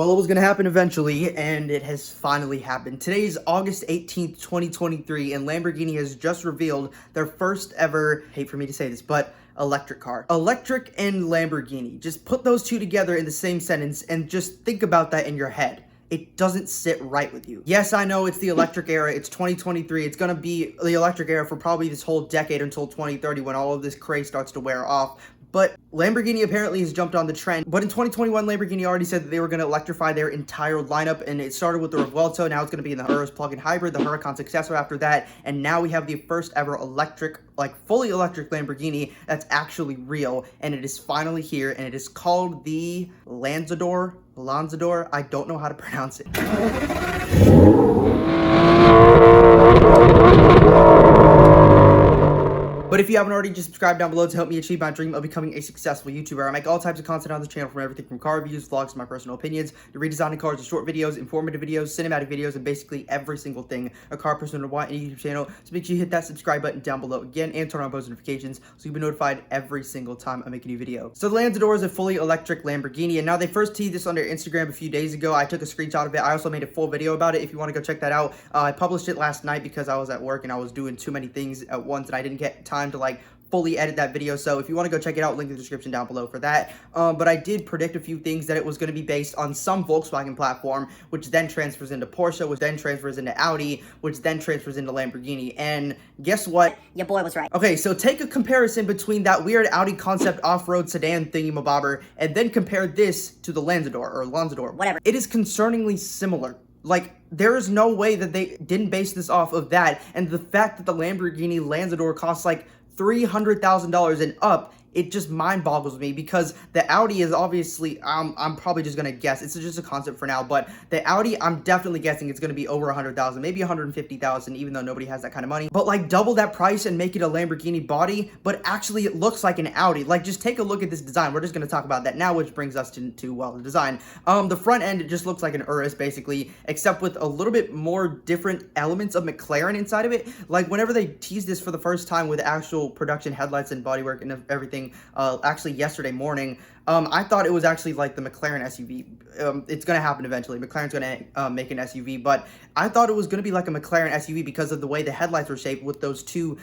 Well, it was going to happen eventually, and it has finally happened. Today is August 18th, 2023, and Lamborghini has just revealed their first ever, hate for me to say this, but electric car. Electric and Lamborghini. Just put those two together in the same sentence and just think about that in your head. It doesn't sit right with you. Yes, I know it's the electric era. It's 2023. It's going to be the electric era for probably this whole decade until 2030 when all of this craze starts to wear off. But Lamborghini apparently has jumped on the trend. But in 2021, Lamborghini already said that they were going to electrify their entire lineup. And it started with the Revuelto. Now it's going to be in the Urus plug-in hybrid, the Huracan successor after that. And now we have the first ever electric, like fully electric Lamborghini that's actually real. And it is finally here. And it is called the Lanzador. I don't know how to pronounce it. But if you haven't already, just subscribe down below to help me achieve my dream of becoming a successful YouTuber. I make all types of content on this channel, from everything from car reviews, vlogs, to my personal opinions, to redesigning cars, to short videos, informative videos, cinematic videos, and basically every single thing a car person would want in a YouTube channel. So make sure you hit that subscribe button down below again and turn on post notifications so you'll be notified every single time I make a new video. So the Lanzador is a fully electric Lamborghini, and now they first teased this on their Instagram a few days ago. I took a screenshot of it. I also made a full video about it if you want to go check that out. I published it last night because I was at work and I was doing too many things at once and I didn't get time to like fully edit that video. So if you want to go check it out, link in the description down below for that. But I did predict a few things, that it was going to be based on some Volkswagen platform, which then transfers into Porsche, which then transfers into Audi, which then transfers into Lamborghini. And guess what? Your boy was right. Okay, so take a comparison between that weird Audi concept off-road sedan thingy-mabobber and then compare this to the Lanzador, Whatever. It is concerningly similar. Like, there is no way that they didn't base this off of that. And the fact that the Lamborghini Lanzador costs like $300,000 and up, it just mind boggles me, because the Audi is obviously, I'm probably just gonna guess, it's just a concept for now, but the Audi, I'm definitely guessing it's gonna be over 100,000, maybe 150,000, even though nobody has that kind of money. But like double that price and make it a Lamborghini body, but actually it looks like an Audi. Like, just take a look at this design. We're just gonna talk about that now, which brings us to well, the design. The front end, it just looks like an Urus basically, except with a little bit more different elements of McLaren inside of it. Like, whenever they teased this for the first time with actual production headlights and bodywork and everything, actually yesterday morning, I thought it was actually like the McLaren SUV. It's going to happen eventually. McLaren's going to make an SUV, but I thought it was going to be like a McLaren SUV because of the way the headlights were shaped with those two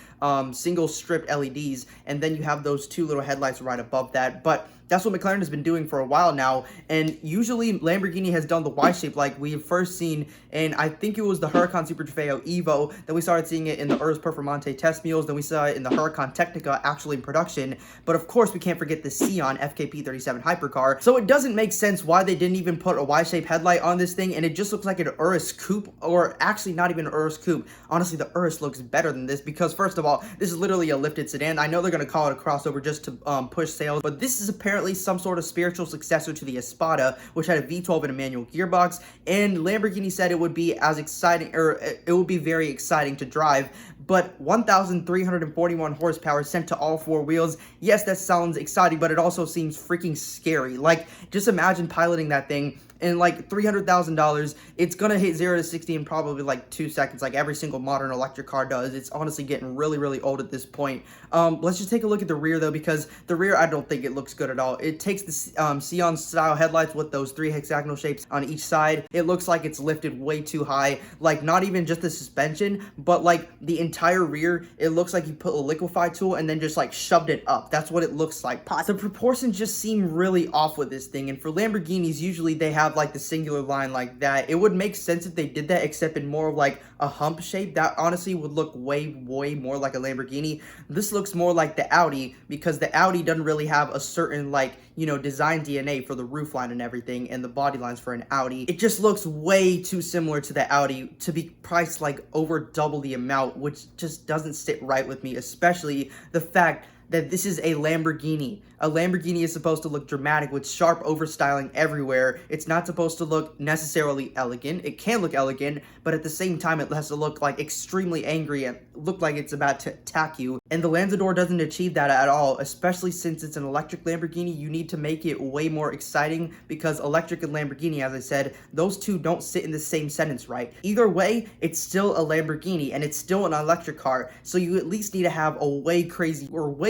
single stripped LEDs, and then you have those two little headlights right above that. But that's what McLaren has been doing for a while now, and usually Lamborghini has done the Y shape like we have first seen, and I think it was the Huracan Super Trofeo Evo, then we started seeing it in the Urus Performante test mules, then we saw it in the Huracan Technica actually in production, but of course we can't forget the Sion FKP37 hypercar. So it doesn't make sense why they didn't even put a Y-shaped headlight on this thing, and it just looks like an Urus Coupe, or actually not even an Urus Coupe. Honestly, the Urus looks better than this because, first of all, this is literally a lifted sedan. I know they're going to call it a crossover just to push sales, but this is apparently some sort of spiritual successor to the Espada, which had a V12 and a manual gearbox, and Lamborghini said it would be as exciting, or it would be very exciting to drive. But 1,341 horsepower sent to all four wheels. Yes, that sounds exciting, but it also seems freaking scary. Like, just imagine piloting that thing and like $300,000, it's gonna hit 0 to 60 in probably like 2 seconds, like every single modern electric car does. It's honestly getting really, really old at this point. Let's just take a look at the rear though, because the rear, I don't think it looks good at all. It takes the Sion style headlights with those 3 hexagonal shapes on each side. It looks like it's lifted way too high, like not even just the suspension, but like the entire rear. It looks like you put a liquefy tool and then just like shoved it up. That's what it looks like. The proportions just seem really off with this thing, and for Lamborghinis, usually they have like the singular line like that. It would make sense if they did that, except in more of like a hump shape. That honestly would look way more like a Lamborghini. This looks more like the Audi, because the Audi doesn't really have a certain, like, you know, design DNA for the roofline and everything, and the body lines for an Audi. It just looks way too similar to the Audi to be priced like over double the amount, which just doesn't sit right with me, especially the fact that this is a Lamborghini. A Lamborghini is supposed to look dramatic with sharp overstyling everywhere. It's not supposed to look necessarily elegant. It can look elegant, but at the same time, it has to look like extremely angry and look like it's about to attack you. And the Lanzador doesn't achieve that at all, especially since it's an electric Lamborghini. You need to make it way more exciting, because electric and Lamborghini, as I said, those two don't sit in the same sentence, right? Either way, it's still a Lamborghini and it's still an electric car. So you at least need to have a way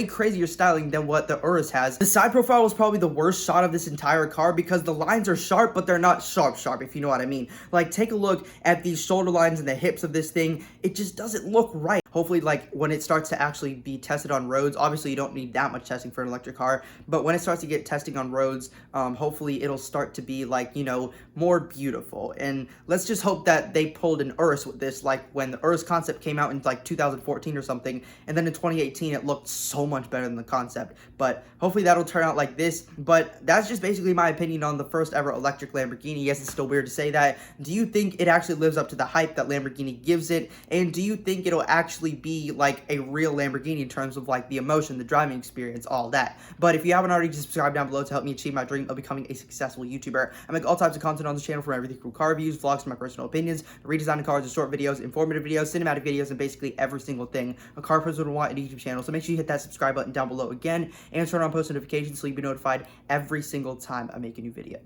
crazier styling than what the Urus has. The side profile was probably the worst shot of this entire car because the lines are sharp, but they're not sharp, if you know what I mean. Like, take a look at these shoulder lines and the hips of this thing. It just doesn't look right. Hopefully, like, when it starts to actually be tested on roads, obviously you don't need that much testing for an electric car, but when it starts to get testing on roads, hopefully it'll start to be, like, you know, more beautiful. And let's just hope that they pulled an Urus with this, like when the Urus concept came out in like 2014 or something, and then in 2018 it looked so much better than the concept. But hopefully that'll turn out like this. But that's just basically my opinion on the first ever electric Lamborghini. Yes, it's still weird to say that. Do you think it actually lives up to the hype that Lamborghini gives it? And do you think it'll actually be like a real Lamborghini in terms of like the emotion, the driving experience, all that? But if you haven't already, just subscribe down below to help me achieve my dream of becoming a successful YouTuber. I make all types of content on this channel, from everything from car reviews, vlogs, to my personal opinions, redesigning cars, to short videos, informative videos, cinematic videos, and basically every single thing a car person would want in a YouTube channel. So make sure you hit that subscribe button down below again, and turn on post notifications so you'll be notified every single time I make a new video.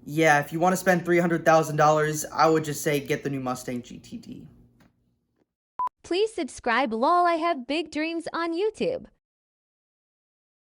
Yeah, if you want to spend $300,000, I would just say get the new Mustang GTD. Please subscribe lol, I have big dreams on YouTube.